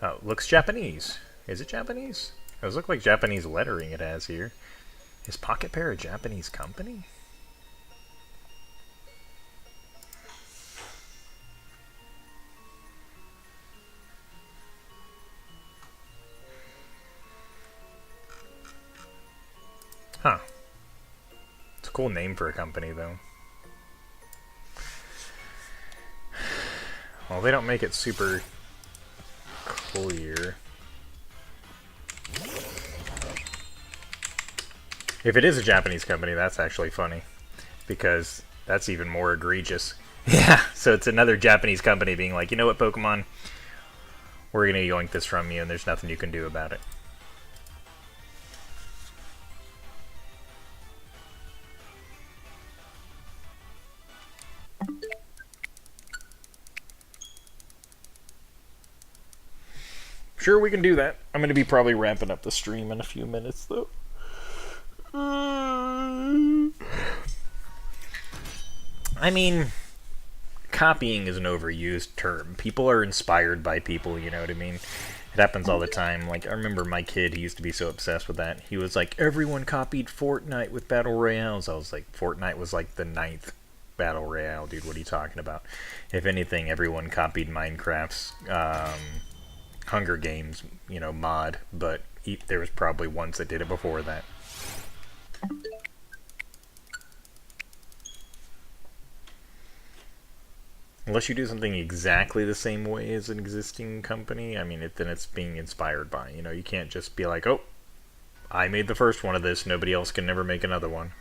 Oh, looks Japanese. Is it Japanese? Those look like Japanese lettering it has here. Is Pocket Pair a Japanese company? Huh. It's a cool name for a company, though. Well, they don't make it super clear. If it is a Japanese company, that's actually funny. Because that's even more egregious. Yeah, so it's another Japanese company being like, you know what, Pokemon? We're gonna yoink this from you, and there's nothing you can do about it. Sure, we can do that. I'm going to be probably wrapping up the stream in a few minutes, though. I mean, copying is an overused term. People are inspired by people, you know what I mean? It happens all the time. Like, I remember my kid, he used to be so obsessed with that. He was like, everyone copied Fortnite with Battle Royales. I was like, Fortnite was like the 9th Battle Royale, dude. What are you talking about? If anything, everyone copied Minecraft's Hunger Games, you know, mod, but there was probably ones that did it before that. Unless you do something exactly the same way as an existing company, I mean, then it's being inspired by. You know, you can't just be like, oh, I made the first one of this, nobody else can never make another one.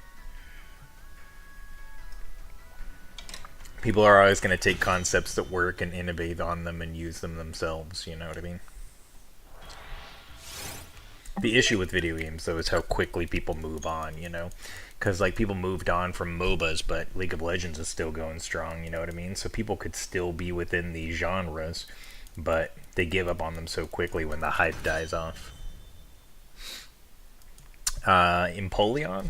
People are always going to take concepts that work and innovate on them and use them themselves, you know what I mean? The issue with video games, though, is how quickly people move on, you know? Because, like, people moved on from MOBAs, but League of Legends is still going strong, you know what I mean? So people could still be within these genres, but they give up on them so quickly when the hype dies off. Empoleon?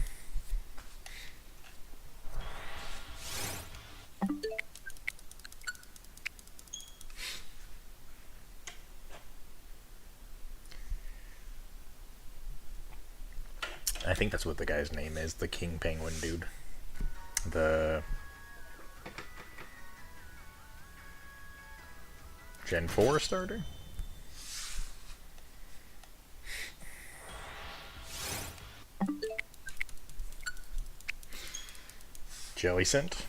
I think that's what the guy's name is, the King Penguin dude. The Gen 4 starter? Jellicent.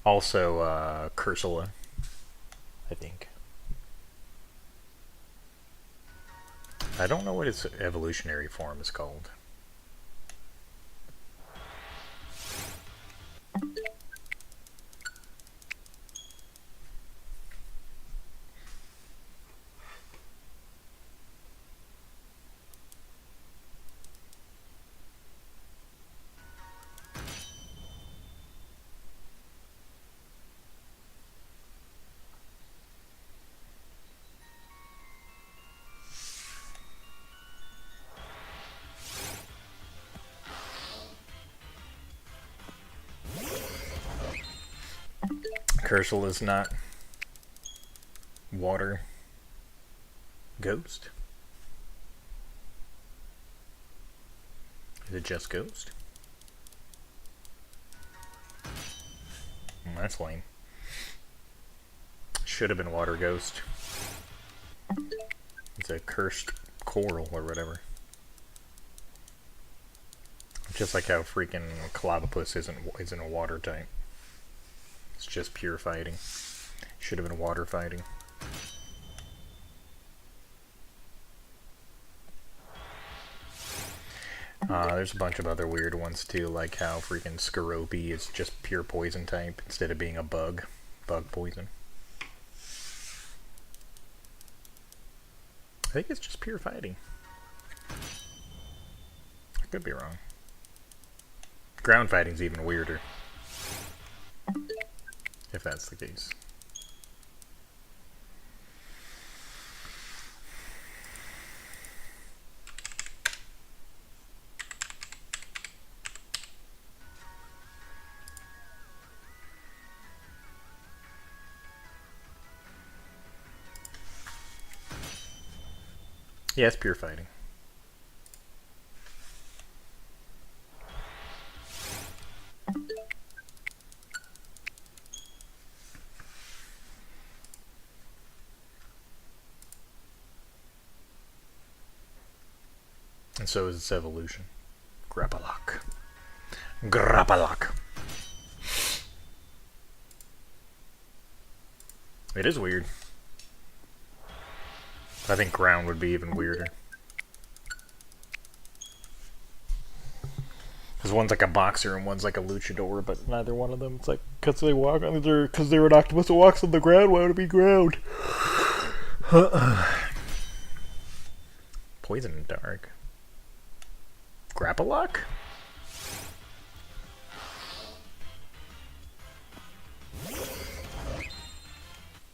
Also, Cursula, I think. I don't know what its evolutionary form is called. Cursal is not water ghost. Is it just ghost? That's lame. Should have been water ghost. It's a cursed coral or whatever. Just like how freaking Clavipus isn't a water type. It's just pure fighting. Should have been water fighting. There's a bunch of other weird ones too, like how freaking Skorupi is just pure poison type instead of being a bug poison. I think it's just pure fighting. I could be wrong. Ground fighting's even weirder. If that's the case. Yeah, it's pure fighting. And so is its evolution. Grappalok. Grappalok. It is weird. I think ground would be even weirder. Because one's like a boxer and one's like a luchador, but neither one of them. It's like, because they walk on because they're an octopus that walks on the ground, why would it be ground? Poison and dark. Grappalok?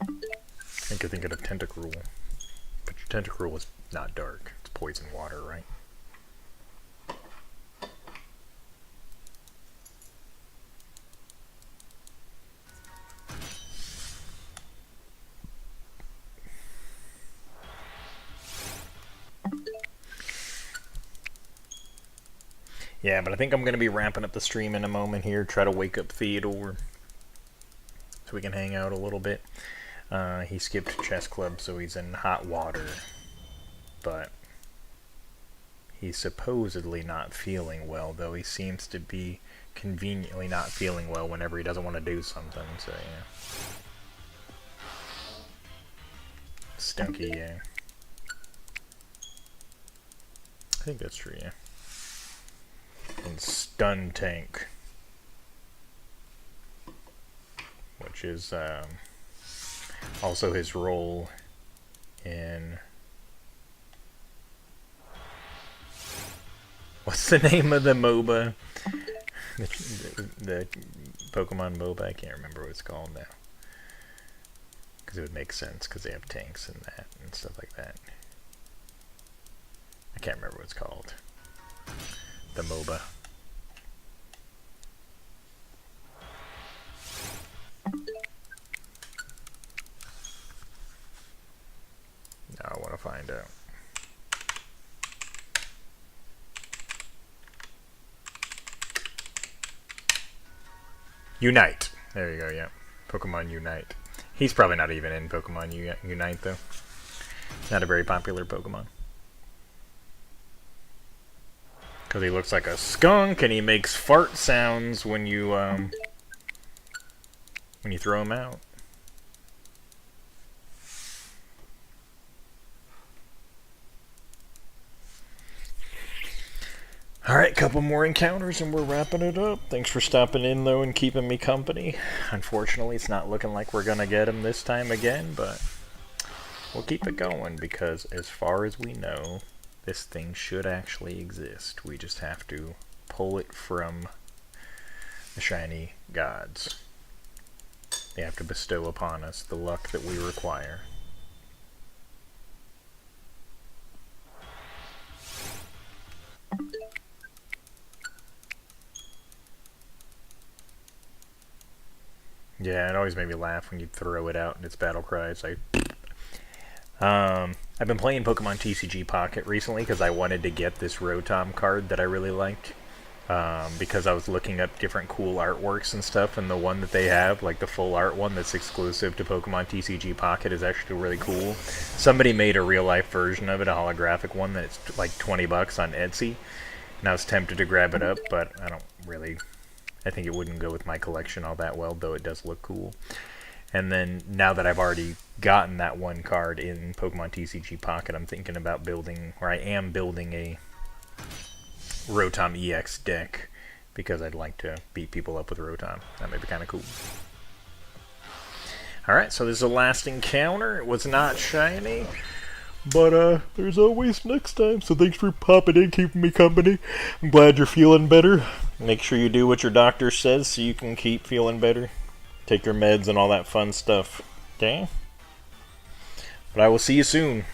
I think of Tentacruel. But your Tentacruel is not dark. It's poison water, right? Yeah, but I think I'm going to be wrapping up the stream in a moment here. Try to wake up Theodore so we can hang out a little bit. He skipped chess club, so he's in hot water. But he's supposedly not feeling well, though he seems to be conveniently not feeling well whenever he doesn't want to do something, so yeah. Stunky, yeah. I think that's true, yeah. And Stun Tank, which is also his role in... What's the name of the MOBA? The Pokemon MOBA? I can't remember what it's called now. Because it would make sense, because they have tanks and that, and stuff like that. I can't remember what it's called. The MOBA. Now I want to find out. Unite. There you go, yeah. Pokemon Unite. He's probably not even in Pokemon Unite, though. Not a very popular Pokemon. Because he looks like a skunk, and he makes fart sounds when you throw him out. Alright, couple more encounters and we're wrapping it up. Thanks for stopping in, though, and keeping me company. Unfortunately, it's not looking like we're gonna get him this time again, but we'll keep it going, because as far as we know, this thing should actually exist. We just have to pull it from the shiny gods. They have to bestow upon us the luck that we require. Yeah, it always made me laugh when you throw it out and its battle cry. It's like... I've been playing Pokemon TCG Pocket recently because I wanted to get this Rotom card that I really liked. Because I was looking up different cool artworks and stuff, and the one that they have, like the full art one that's exclusive to Pokemon TCG Pocket, is actually really cool. Somebody made a real-life version of it, a holographic one, that's like $20 on Etsy. And I was tempted to grab it up, but I don't really... I think it wouldn't go with my collection all that well, though it does look cool. And then, now that I've already gotten that one card in Pokemon TCG Pocket, I'm thinking about building, or I am building a Rotom EX deck, because I'd like to beat people up with Rotom. That may be kind of cool. Alright, so this is the last encounter. It was not shiny, but there's always next time, so thanks for popping in, keeping me company. I'm glad you're feeling better. Make sure you do what your doctor says so you can keep feeling better. Take your meds and all that fun stuff, okay? But I will see you soon.